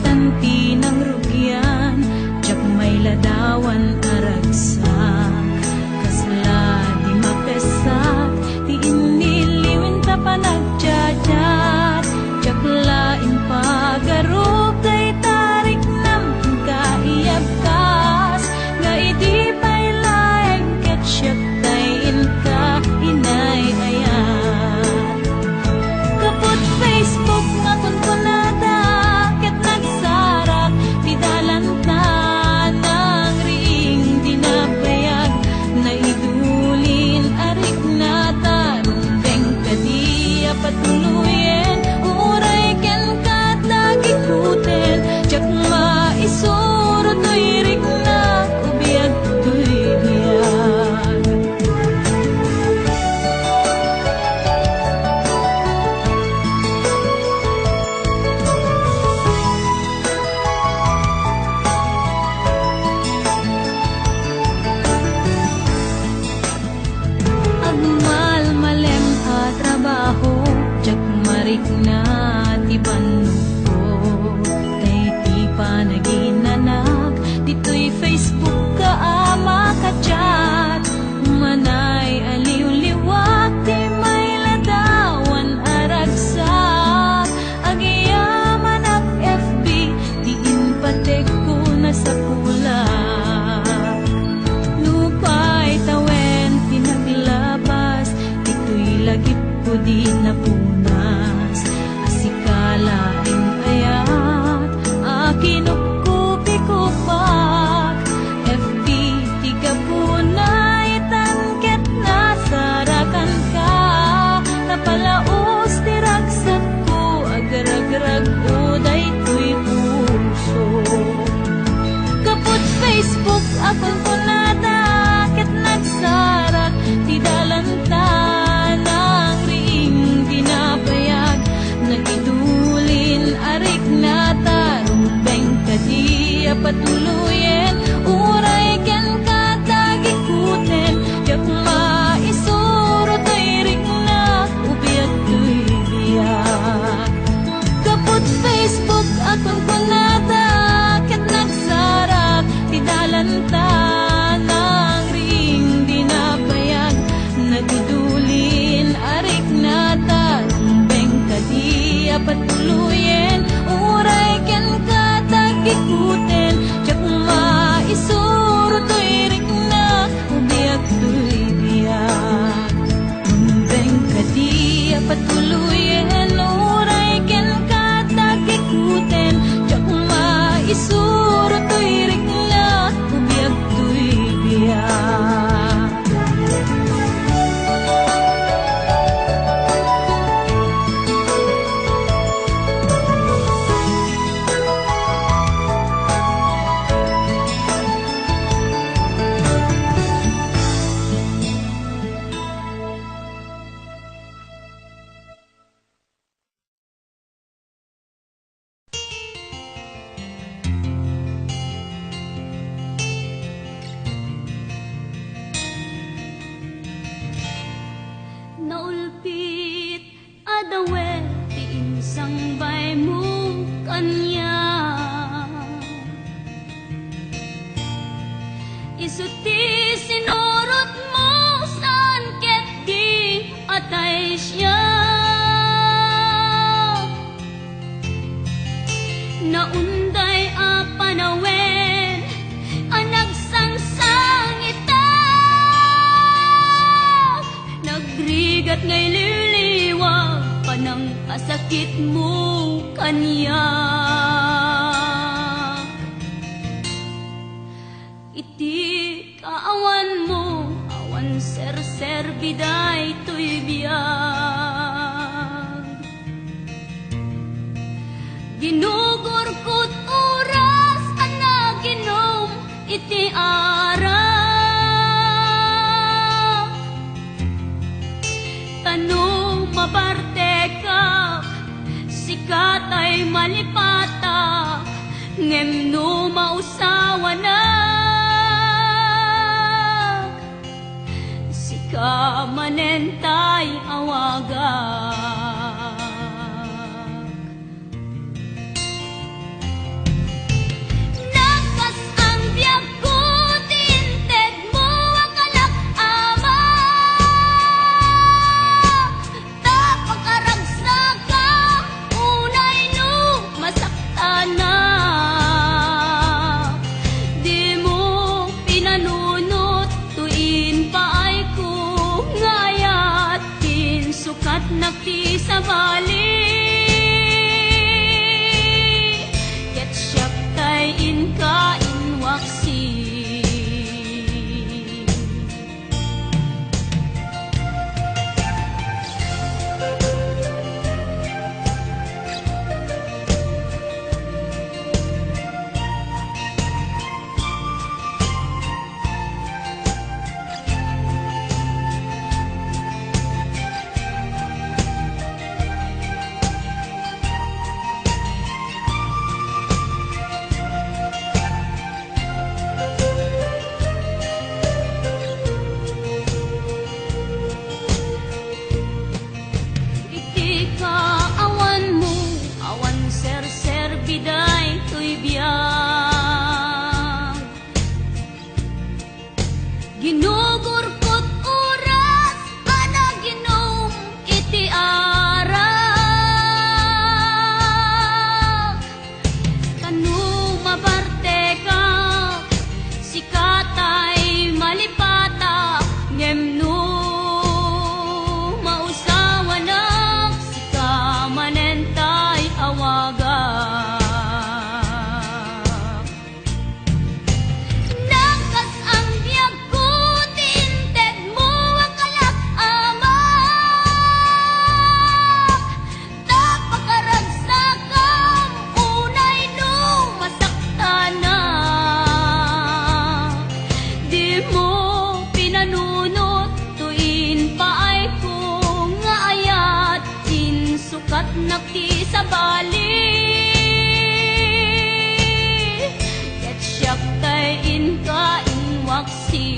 tanti ng rugyan, jak may ladawan aragsak, kasla di mapesak, di iniliwin ta pa nagjajar, jak lain pagarup day tarik nam kaiyabkas, nga idi pa'y laeng ketsyap tayin ka inay ayat. Kaput Facebook nga kunkunada, ket nagsarak ti dalanta ng ring dinabayag, na idulin arik na tarumbeng kadiya patuluyen, uray ken katagikuten, jak maisuro to'y rik na ubiyag to'y biyag. Agmal malem a trabaho, jak marik na ti banuko, tay ti panaginanak, dito'y Facebook ka ama ka chat, manay aliw-liwak, ti may ladawan aragsak, agiyaman ak FB, di inpatek ko na sa kulak. Lupay tawen tinaglabas, dito'y lagip ko di napunas, asikalain ayat, akinupkupi-kupak, FB tiga punay tangket na sarakan ka, napalaos tiragsat ko, agar-agrag uday ko'y puso. Kaput Facebook akong kunada, ket nagsarak ti dalanta ng ring dinabayag, nagidulin arik na tarumbeng kadiya patuluyen, uray ken katagikuten, jak maisuro to'y rik na ubiyag to'y biyag. Kaput Facebook akong kunada, ket nagsarak ti dalanta ng ring dinabayag, nagidulin arik na tarumbeng kadiya patuluyen, uray ken katagikuten, jak maisuro to'y rik na ubiyag to'y biyag. Tumbeng kadiya patuluyen, uray ken katagikuten, jak maisuro to'y rik na ubiyag to'y biyag. Naulpit adawet ti insang bay mo kanya, isuti sinurot mo saan ket di atay siya, naunday a panawen anagsangsang ita, nagrigat ngay liliwag panang asakit mo kanya. Iti kaawan mo, awan ser biday to'y biyag, ginugurkot oras anaginom iti ara, tanong maparte ka, sikat ay malipata, ngem no mausawa na, sika manentay awagak. na. Di mo pinanunot tuin paay ko ngayat pinsukat nakti sa bali. Ket siyak tay inka inwaksi. Biday ko'y biyag ginugurkot oras ana ginom iti arak kanu mabarte ka sikatay malipata ngemno mausawanak sika manentay awaga. Nakti sa bali ket siyak tay inka inwaksi.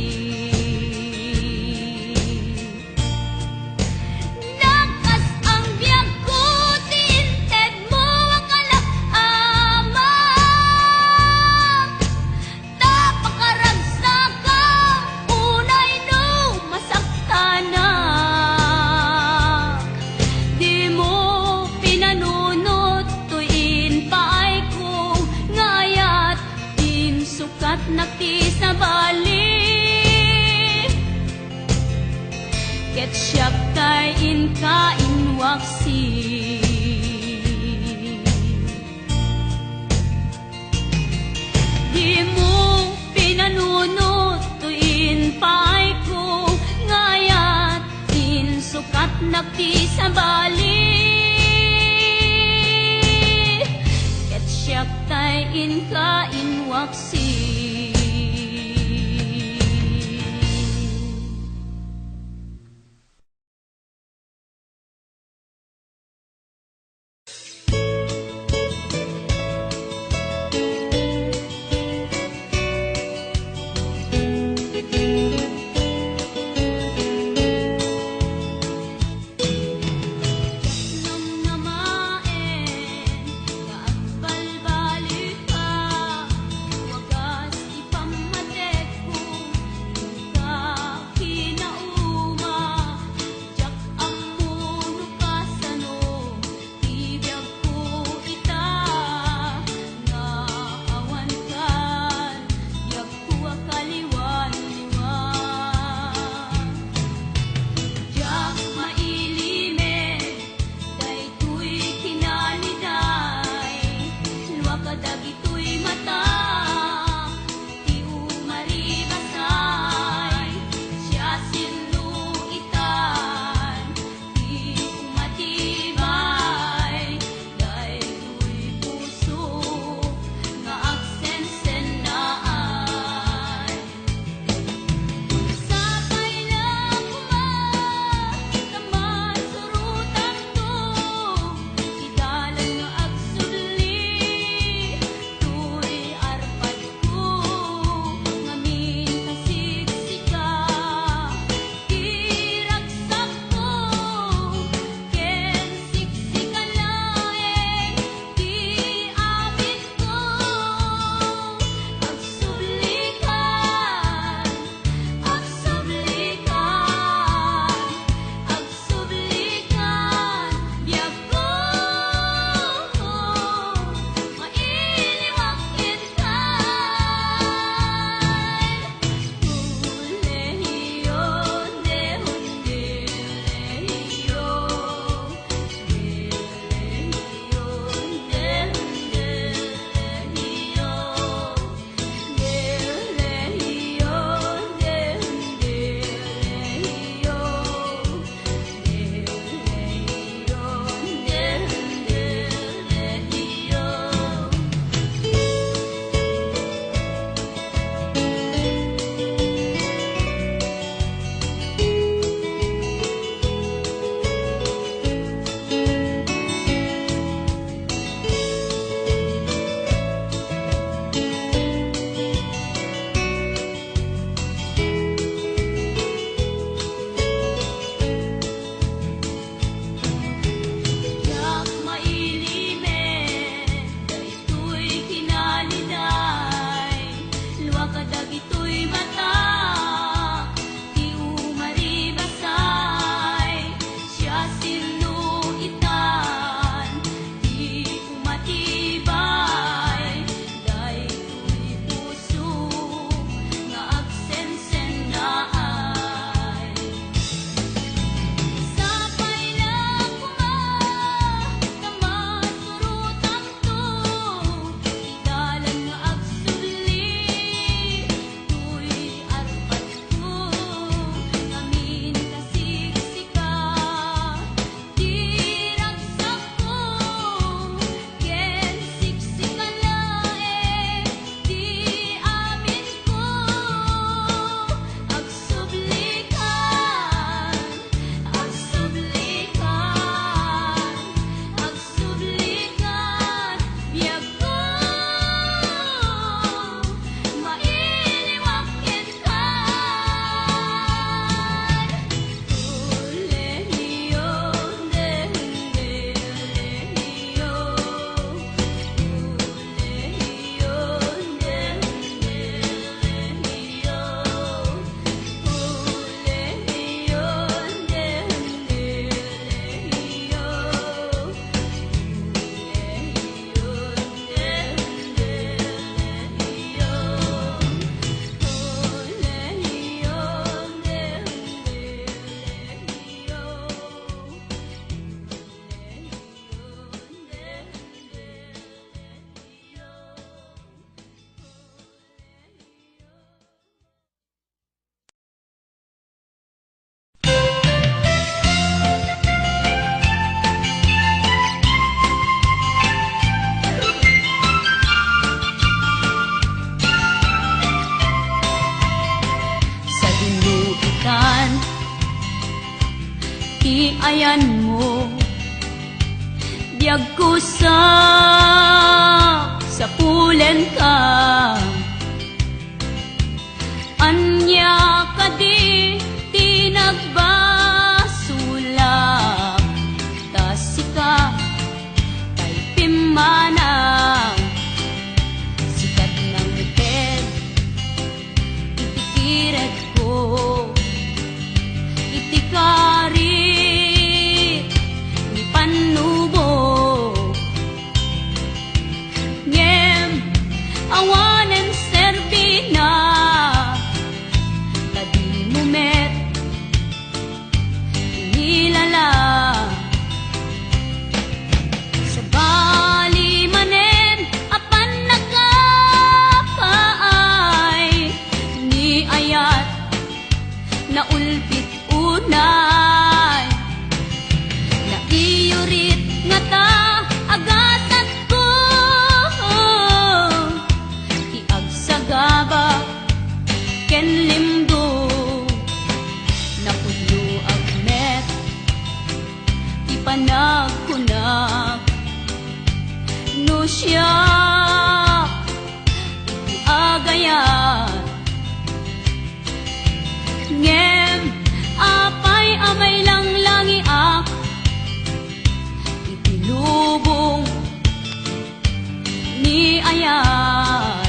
Nagkas ang biyag ko tinted mo ang kalak-amang tapakaragsakan unay no masaktana. Nakti sa bali ket siyak tay inka inwaksi. Di mo pinanunot tuin paay ko ngayat insukat nakti sa bali ket siyak tay inka inwaksi. Dagkusak sa pulen ka, anya ka di nagbasulak, tasika kay pimanang sikat ng ted, itikiret ko, itikari ni panubo, ngem awanen serbina, tadi mumet inilala, sa bali manen apan nagkapaay, ni ayat na ulpit unay, na iyurit nga ta agasat ko, tiagsagaba ken limdo, napudlo agmet ipanagkunag, no siya itiagayat, ngem apay amay lang langiak, itilubong ni ayat.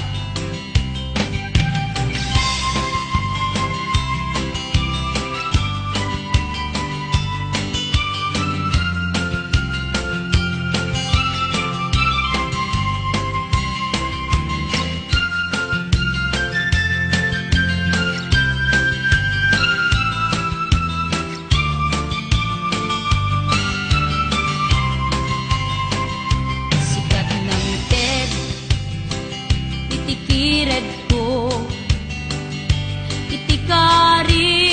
Sikat ng ted, itikired ko, itikari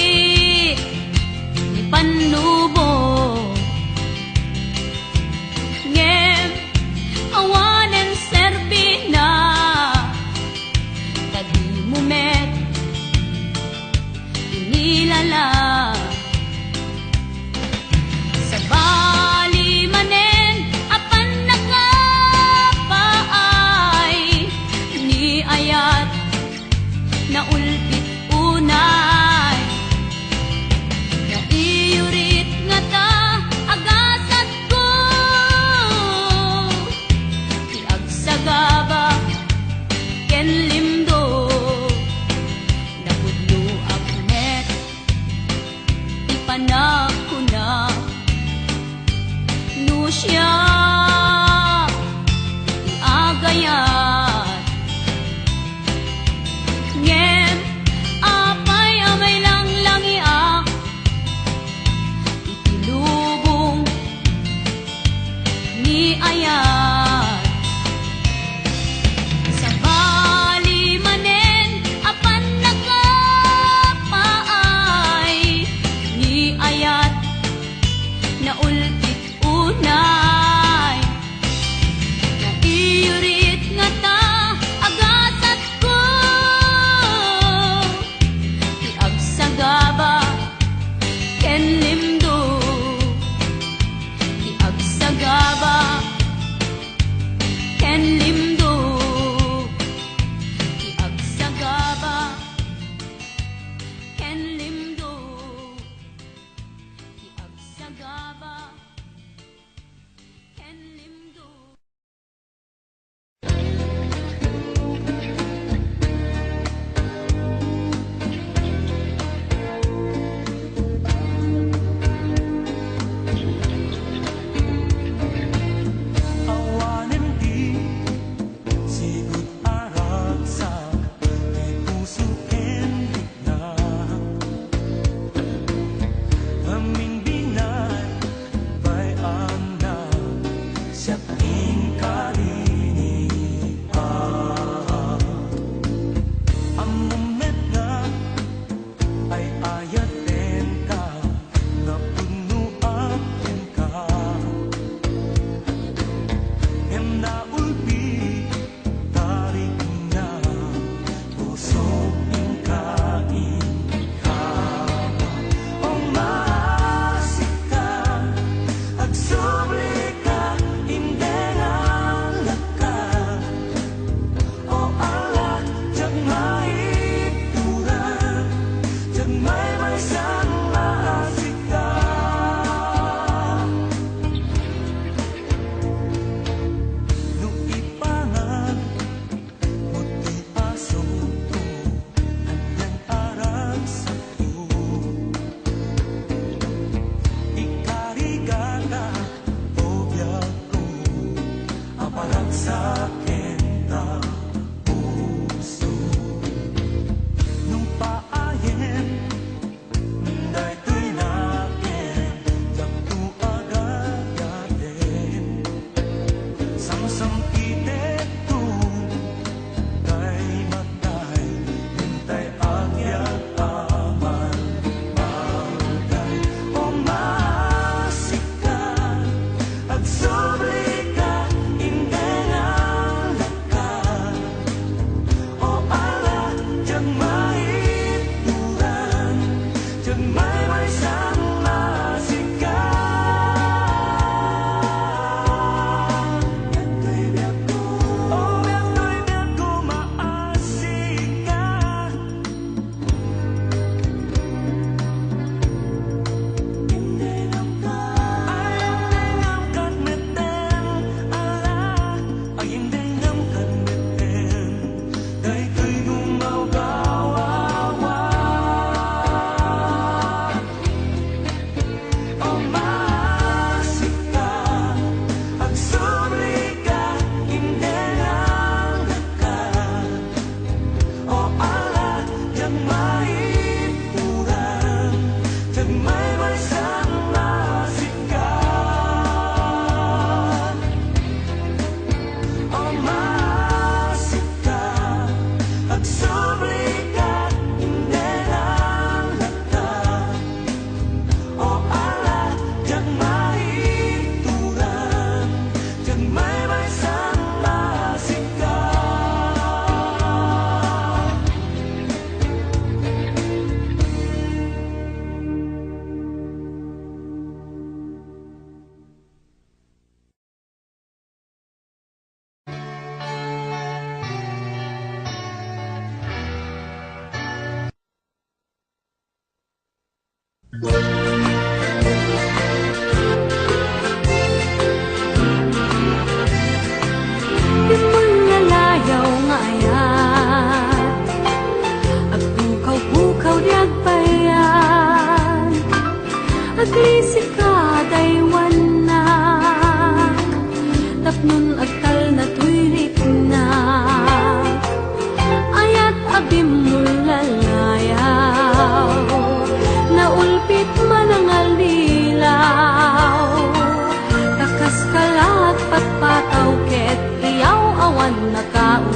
ni panubo, ngem awanen serbina, tadi mumet inilala, sa bali manen apan nakapaay, ni ayat na ulpit unay, na iyurit nga ta agasat ko, tiagsagaba ken limdo, napudlo agnet ipanagkunag, no siya iagayat, ngem apay amay lang langiak, itilubong ni ayat, sa bali manen apan nakapaay, ni ayat na ulpit unay, na iyurit nga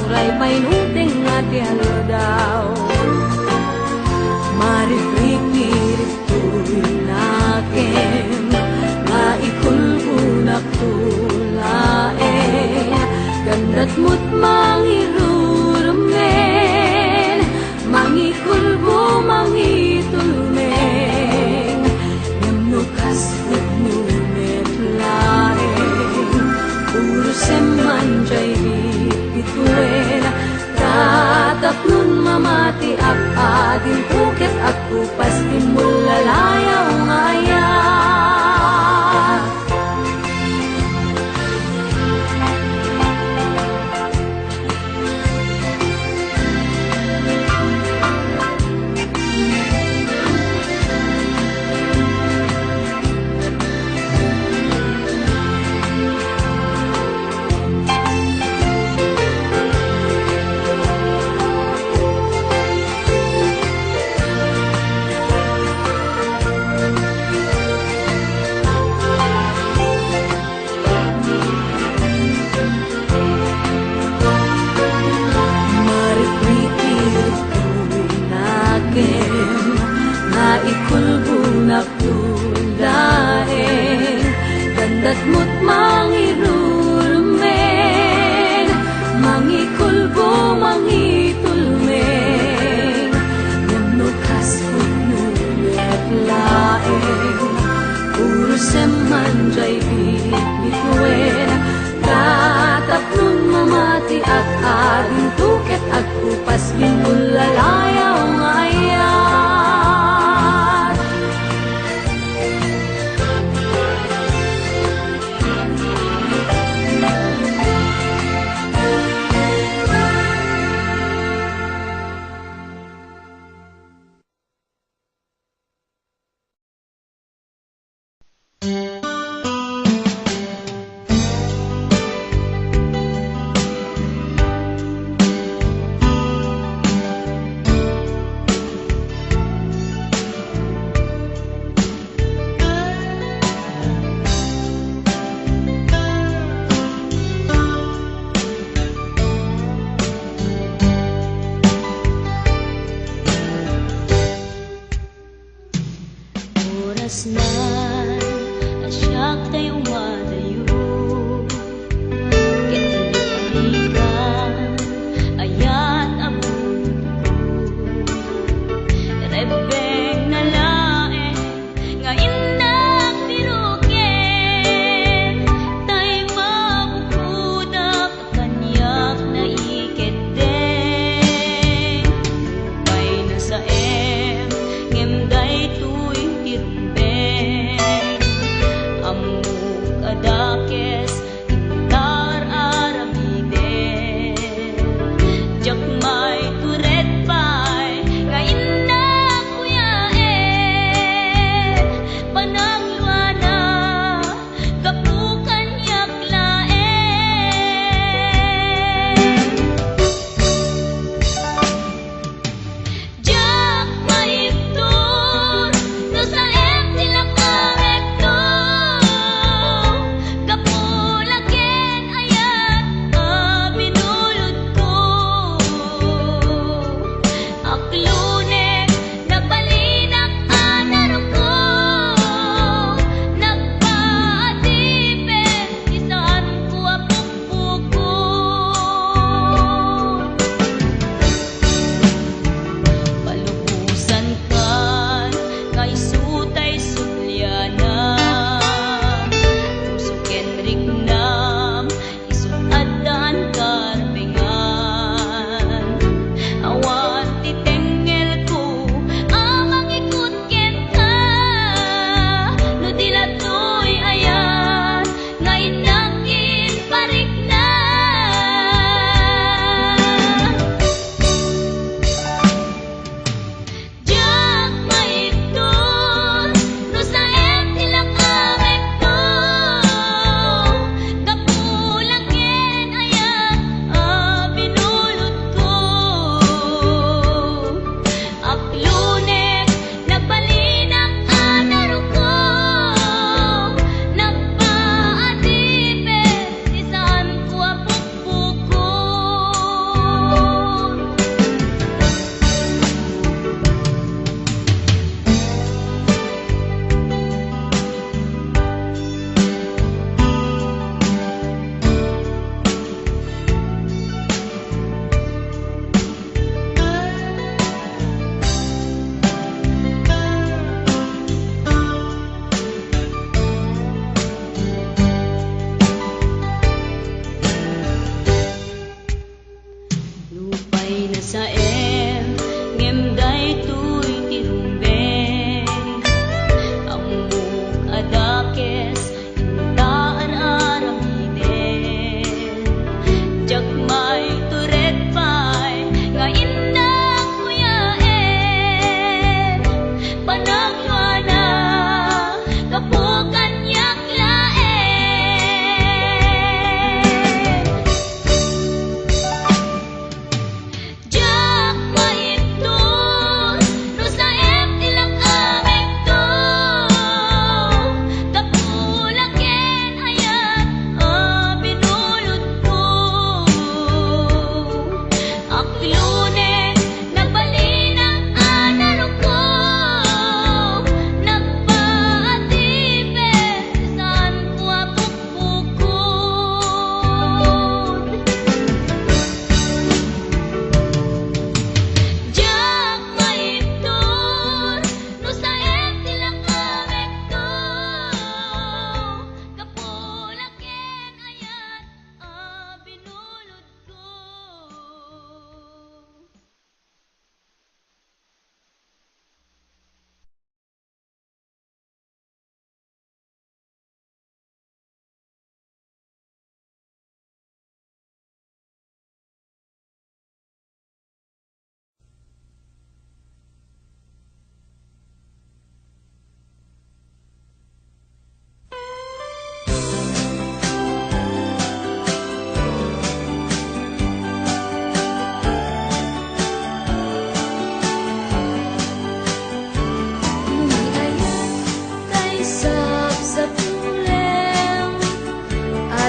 uray painuteng nga ti daw. Marifrik-mirip tuloy nakin, nga ikulbunak tulaeng, gandat mo't mangirurumen, mangikulbo mangitulmeng, yamnukas mo't numet laeng, urusem manjay bituin, tatapnun mamati ak adin puket at kupas din mulalayaw ngaya. Ikulbunak tundaeng, gandat mo't mangirulumen, mangikulbo mangitulmeng, yamnukas mo't numet laeng, urusem manjay bitbituen, tatapnun mamati at ading tuket at kupas binulalayaw ngaya. may nasaem ngem daytoy tirumbeng amok adakes intaan aramiden jagmay turet pay nga indang kuyaen panagwana kapukan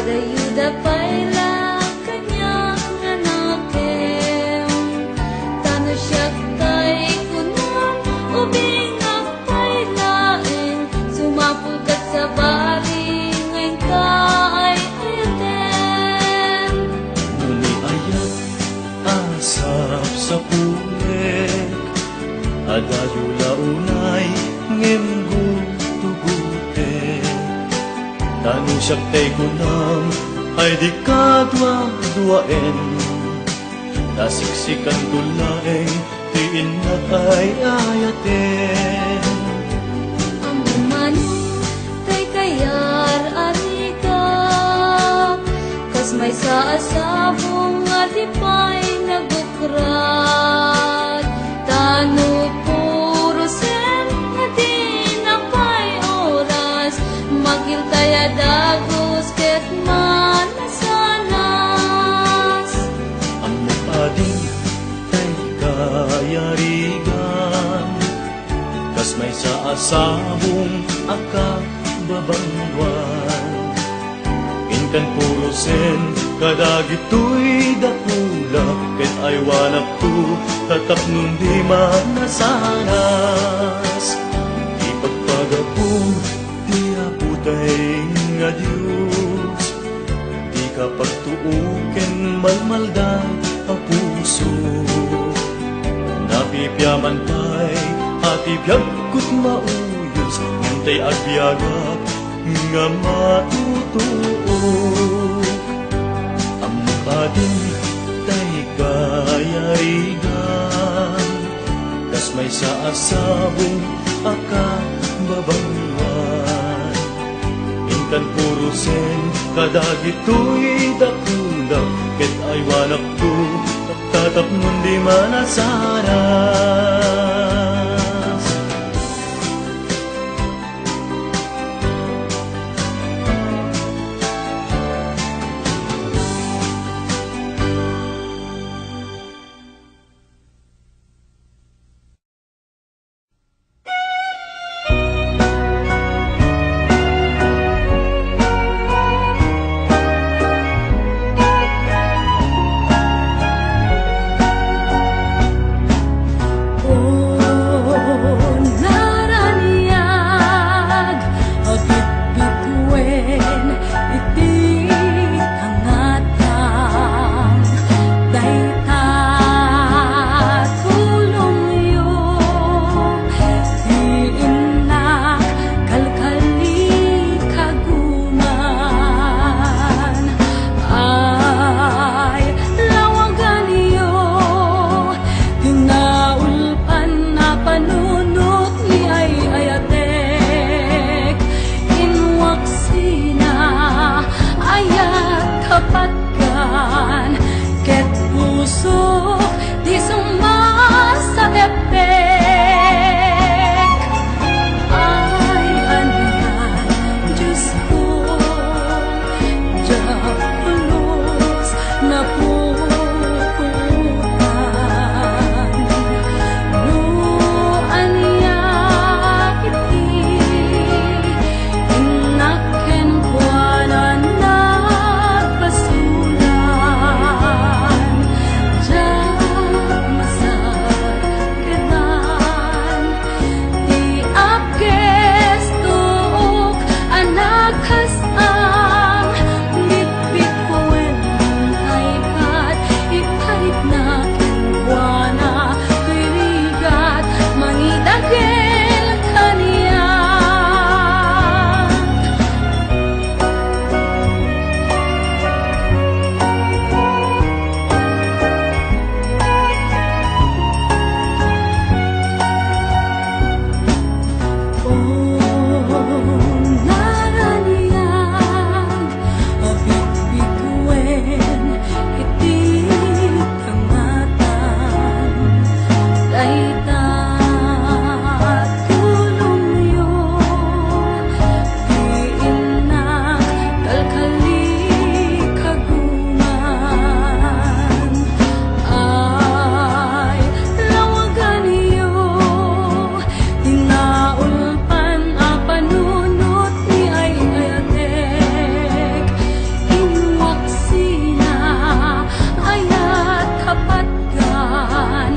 Adayuda paila kanyang anakem tano siya kay kunan ubing ang pailain sumapulkat sa bali ngayon ka ay ayaten Nuni ayat asap sa pulik adayula unay ngem Tanu syaktai kunam ay di kadwa-duaen Nasiksikan tulaeng tiin na kay ayaten Ang umano tay kayar arika kas may sa asabong atipay nagukrat tanu puro sen natin na kay oras magil taya dagos ket manasanas Amok ading tay kayarigan kas may sa asabong akababangwan Inkan puro sen kadagitoy dakula ket ay wanak tu tatap nun di manasanas Ipagpagapong di aputay nga Diyos di kapag tuuken malmalda ang puso Napipyaman pa'y atipyag ko't mauyos ngantay agbyagak nga matutuok Amok ading tay kayarigan kas may sa asabong akababangwan Inkan puro sen kadagitoy dakula ket ay wanak tu tatap nun di manasaras Oh puso di sumasakepek. Ay anihan, Diyos ko, diyapulos na puputan. No aniya iti, inaken kwa na nagpasulan. Diyak masakitan, di apkes tuok anak kasang bitbit kowen ay kat ipalit na kinwana tuirigat mangidagel kaniya. Naraniyan, abit-bituin, iti tangatan. Daita tulong yun, diin na kalkali kagungan. Ay lawagan iyo, tinaulpan a panunot ni ayatek. Inwaksina ayat kapatgan,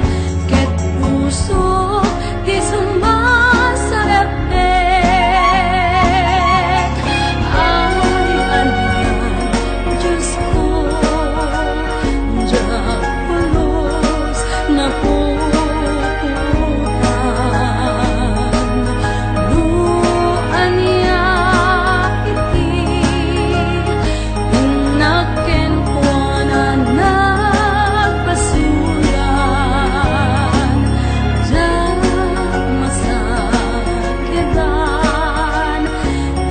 ket puso di sumasarepek. Ay anihan, Diyos ko, diyapulos na puputan. No aniya iti, inaken kwa na nagpasulan. Diyak masakitan,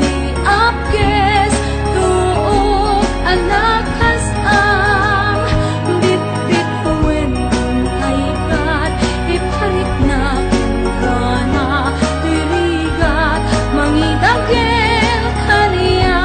di apkes tuok anak kasang bitbit kowen ay kat ipalit na kinwana tuirigat mangidagel kaniya.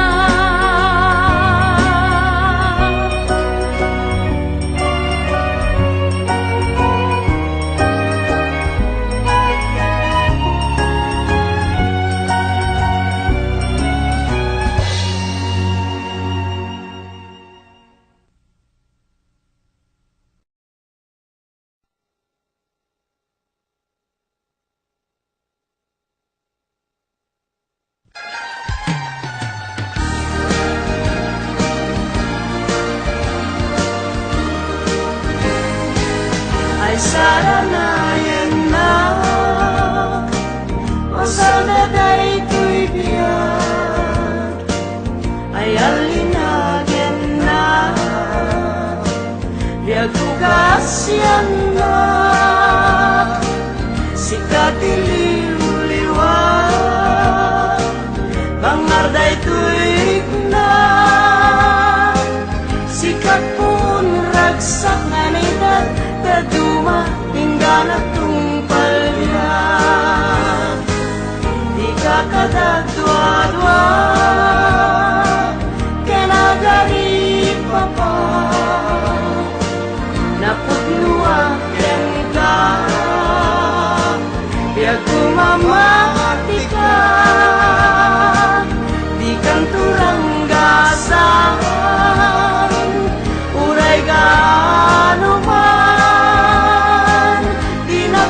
Ay saranayan na masal na daytoy biyag, ay alinagyan na biyag ugas yan na sikat iliw-liwag bangar daytoy na sikat pun ragsak nganidat kaduma hingga natungpal yan. Di ka kadagdwa-dwa kenagari papa napudnua yan ka biag kumamati ka di kang turanggasan uray gaano man di na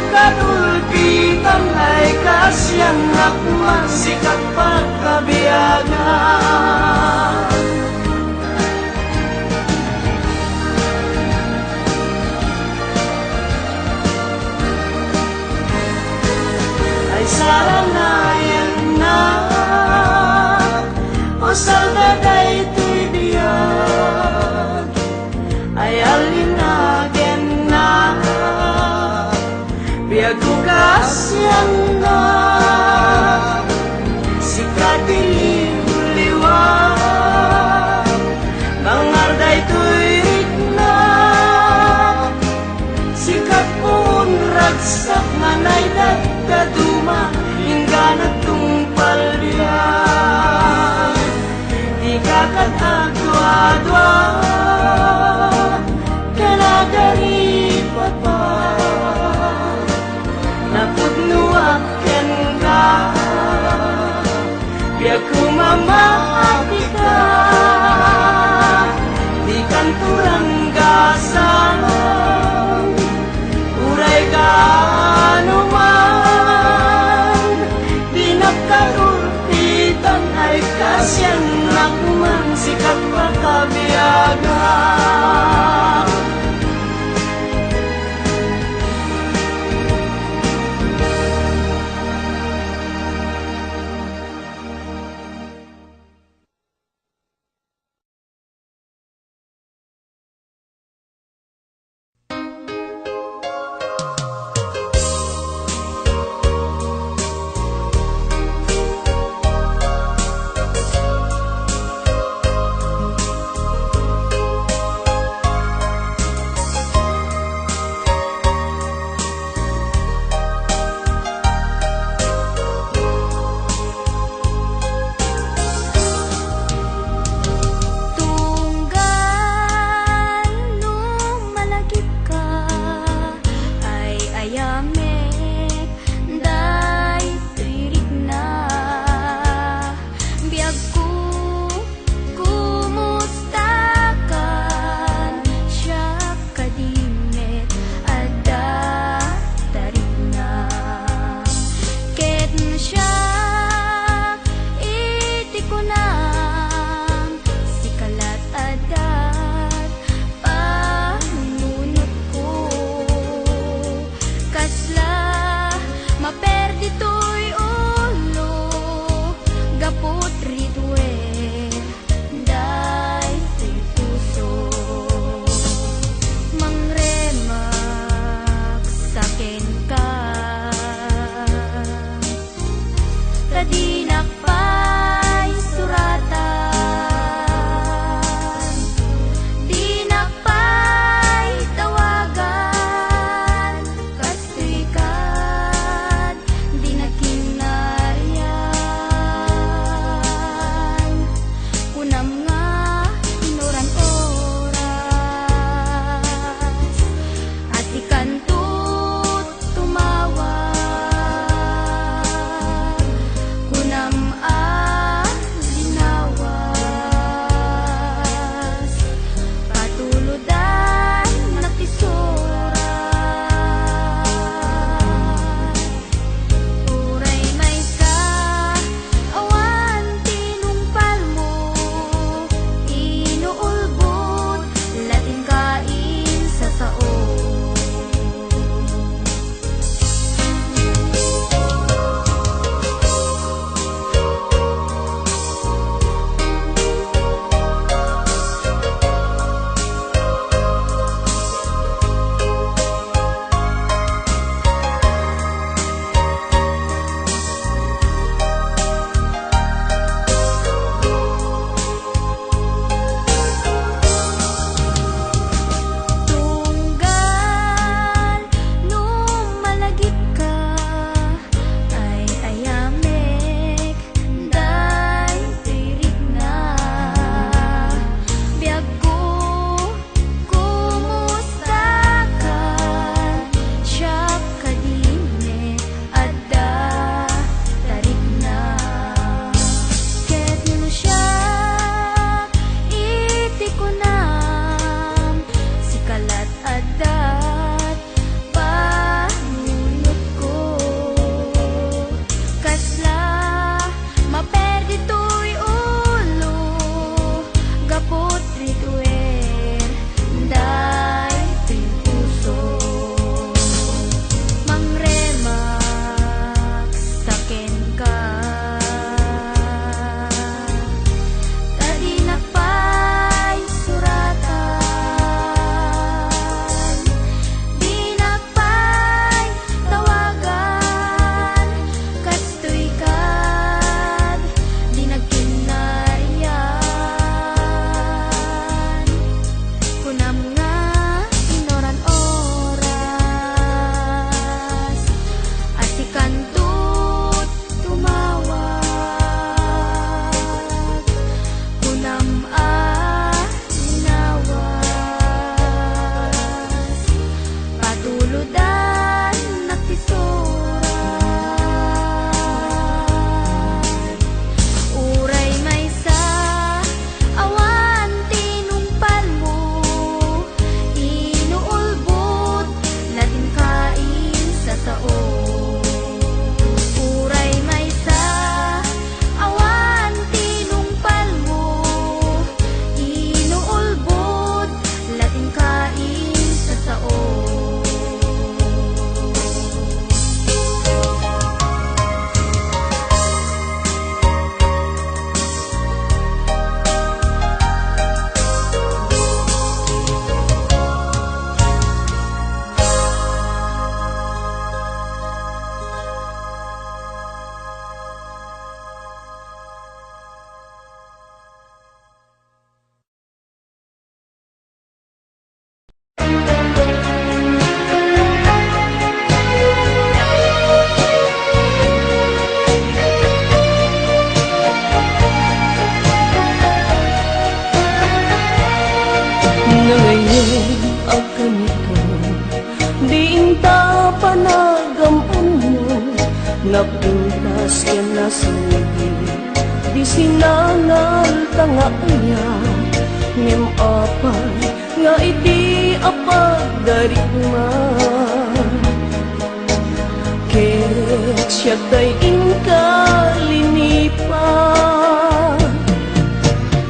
Pinta panagam mo, napintas ka na sugi, di sinangal tangaya, ngem apay nga iti apag darigma. Ket siya tay inkalinipan,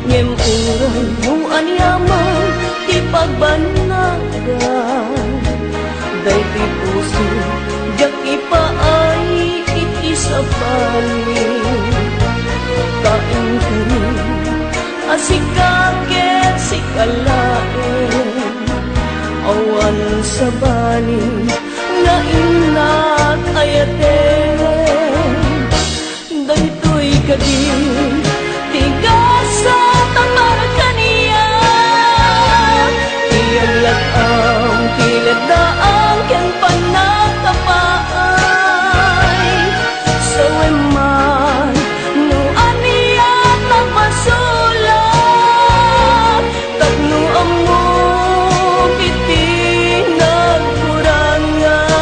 ngem uray no anyaman ti pagbanagan, day ti puso jak ipaay iti sapali. Kain ka rin asikaget sikalaen, awan sa bani nga inat ayaten. Daytoy kadin tigasa tamara kaniya, iyalat ang tiladaan ken panakapaay. Saweman no aniya nagmasulat, tapno amo kiti nagkurangan.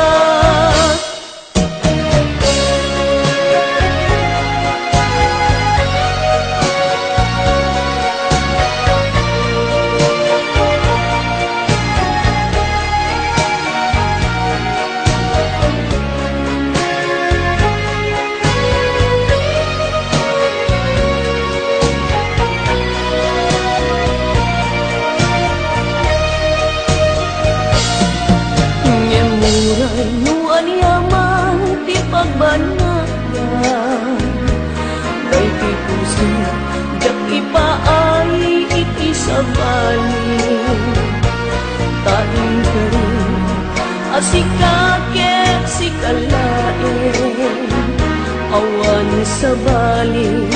Ngemuray no anyaman ti pagbanagan, day ti puso jak ipaay iti sabali. Taing ka rin asikaget sikalaen, awan sa bali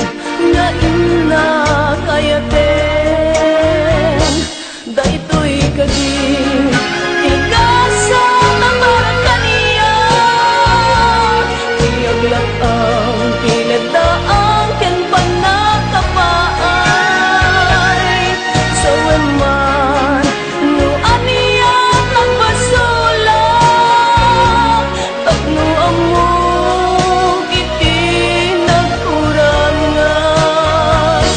nga inakayaten. Daytoy kadin tigasa tamara kaniya, iaglat ang tiladaan ken panakapaay. Saweman no aniya nagmasulat, tapno amo kiti nagkurangan.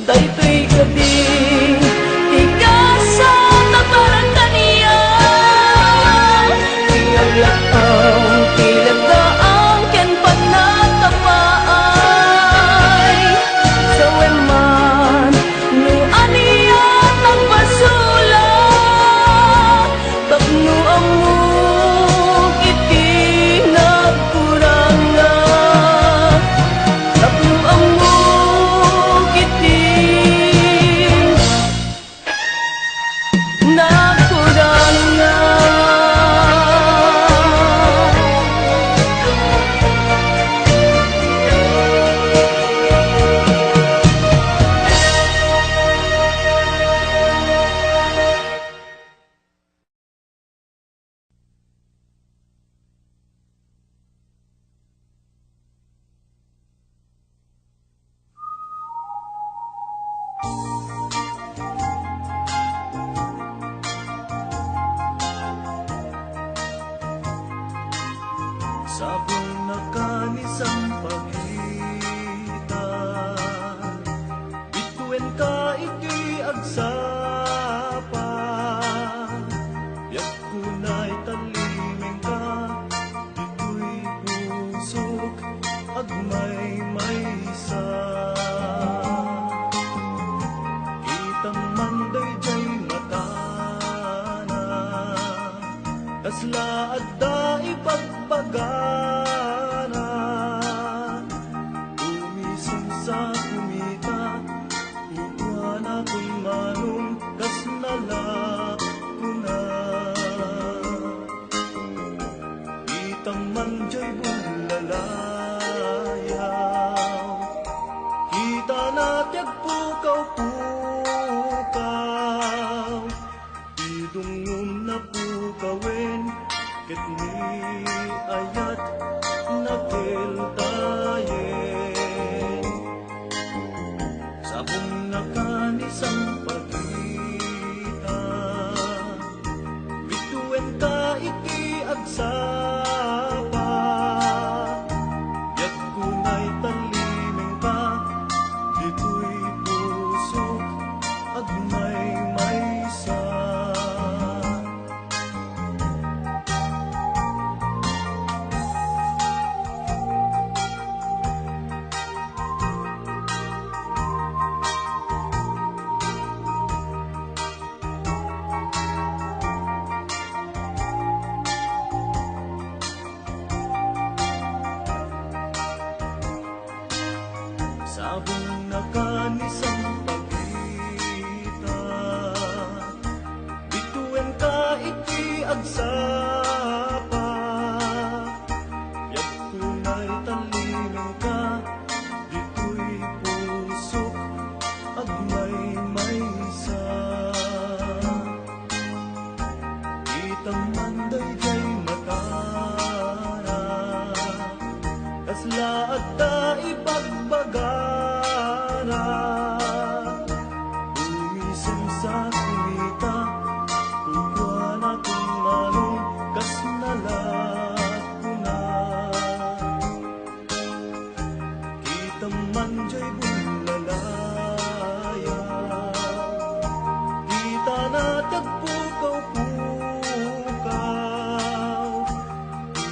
Daytoy kadin tigasa tamara kaniya, iaglat ang tiladaan ken panakapaay. Saweman no aniya nagmasulat, tapno amo kiti nagkurangan. Tapno amo kiti nagkurangan. Sabong nakanisang pagitan, bituin ka iti agsapa. Yak kunay talimeng ka, ito'y pusok agmay maysa. Kitang manday jay matana, kasla adda ipagpagana. Umisang sa kumita, tutuan akong manong kasnala kuna. Kitang manjay bulalayaw, kita natyag pukaw-pukaw, idungom na pukawin, ket ni ayat nakiltayen. Sabong nakanisang pagkita, bituin ka iti agsapa. panday jay matara kasla at ta ipagbagara umisan sa kulita tutuan akong manong kas nalakuna kita man jay bulalaya kita na tagpukaw-pukaw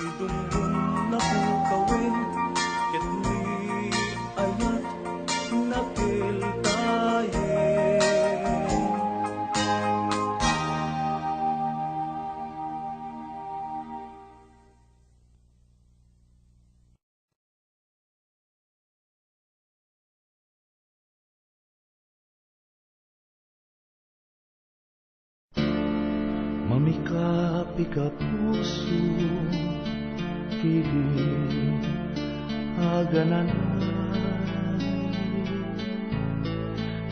itunggun na pukawin ket ni ayat nakiltayen mamikapi ka puso kiling agananay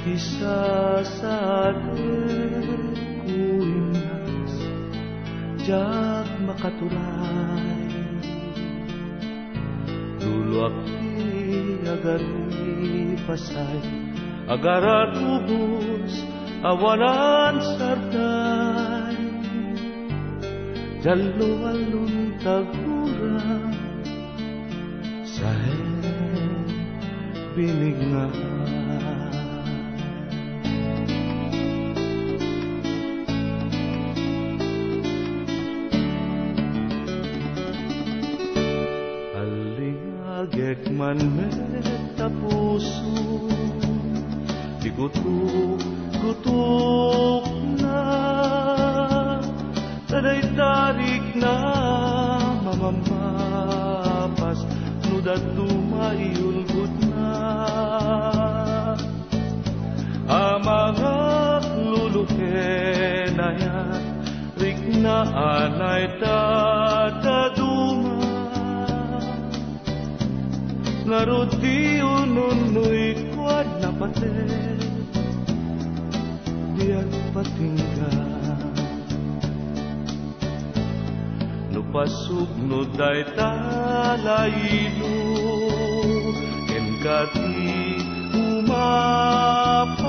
isa sa atin kuinas jak makaturay luluak ti agari pasay agarat ubos awalan sarday Jalo-alun tagurang Sahen binigay Alingagek man meta puso Digutuk-gutuk na Taday tarik na mamamapas Nudat tumayulgut na Amangak luluke na yan Rik na anay tataduma Ngaruti ununoy kwad na pate Diyak patinggan Pasuk no day talayino Enkati umapay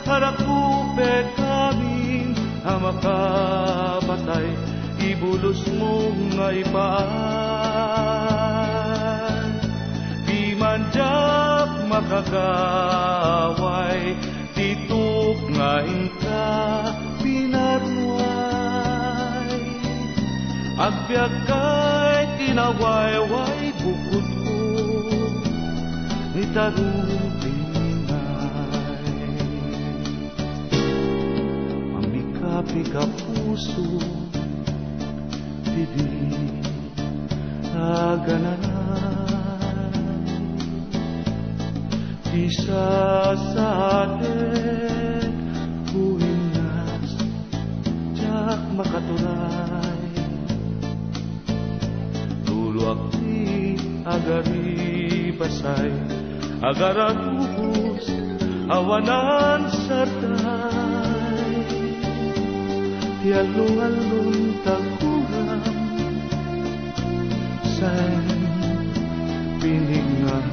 Harakupe kami Hamakapatay Ibulos mo nga ipaan Di manjak makagaway Tituk nga inka pinarway Agbyag kay tinawayway bukod ko ni tarupinay Mamikapi ka puso Didi agananay Isa sa atin kuhinas Jak makaturay Wakti agari basay agarat ubos awanan sartay tialung-alung takuran say piningan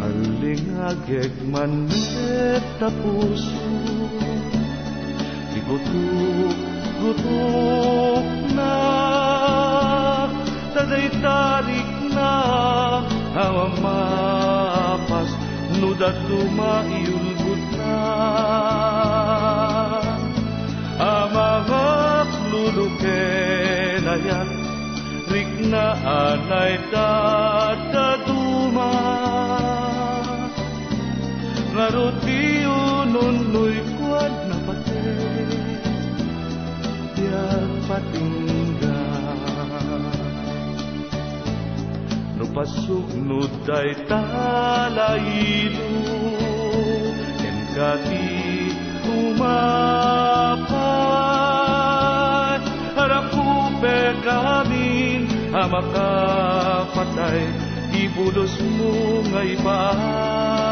aling ageg man meta puso Gutuk na Taday tarik na Hawamapas Nudat tumayulgut na Amangak luluke na yan Rik na anay tataduma Ngaruti ununoy kwad na pate patinggan no pasuk no day talayino enkati umapay harakupe kamin hamakapatay ibulos mo nga ipaan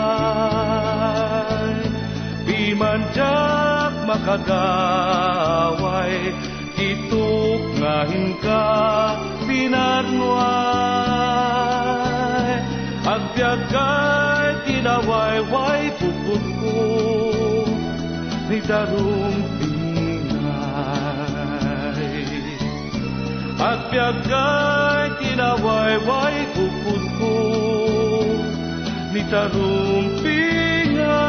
man jak makagaway, ituk ngahin ka pinarnuay. Agbyag kay tinawayway puput ko, ni darong pingay. Agbyag kay tinawayway puput ko, ni darong pingay.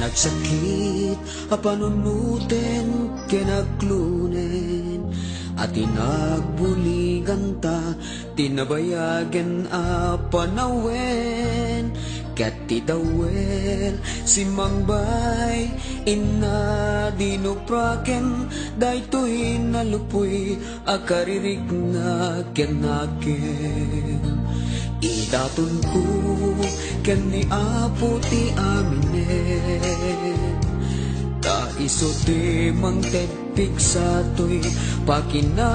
Nagsakit, apanunutin, kinaglunen, at tinagbuligan ta, tinabayagan apanawen, kat titawel, si Mangbay, ina dinupraken, daytoy nalupoy, akaririg na kenaken. Idatun ko ken ni Apo ti aminen, ta iso ti mangtedpig sa to'y pakinaken,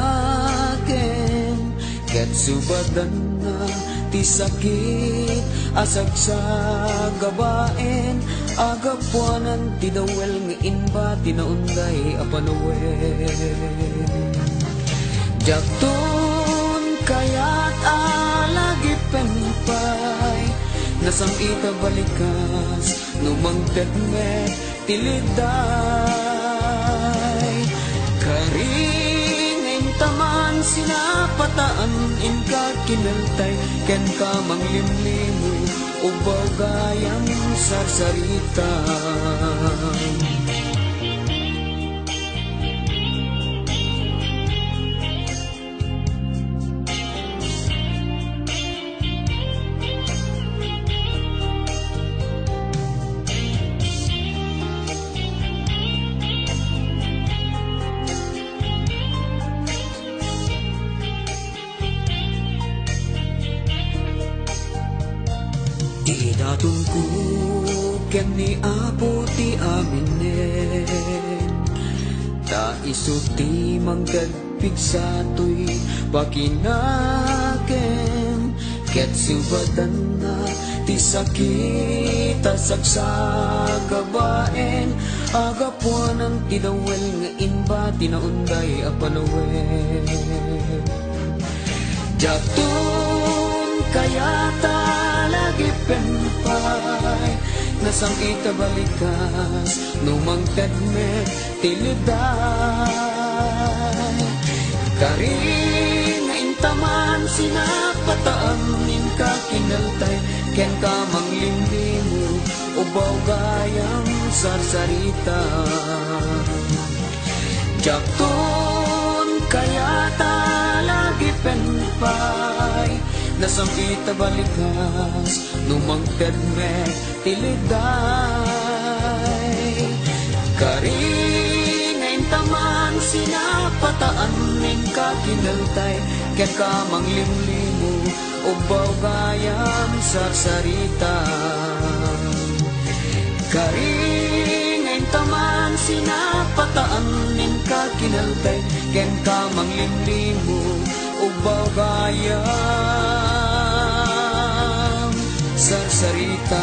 ket subadan na ti sakit asag sa gabaen, agapuanan ti dawel nga inba tinaunday apanawen. Jakton kaya't alagi penpay, nasam ita balikas, numangted me tiliday. Karing taman sinapataan, inka kinaltay, ken ka manglimlimu, ubaw gayang sarsarita. Idatun ko ken ni Apo ti aminen, ta iso ti mangtedpig sa to'y pakinaken, ket subadan na ti sakit asag sa gabaen, agapuanan ti dawel nga inba tinaunday apanawen. Jakton kayata lagi penpay, nasam ita balikas, numangted me tiliday. Karing nga intaman sinapataan, inka kinaltay, ken ka manglimlimu, ubaw gayang sarsarita. Jakton kayata lagi penpay, nasam ita balikas, numangted me tiliday. Karing ngayon taman sinapataan, inka kinaltay, ken ka manglimlimu, ubaw gayam sarsarita. Karing ngayon taman sinapataan, inka kinaltay, ken ka manglimlimu, ubaw gayam sarsarita.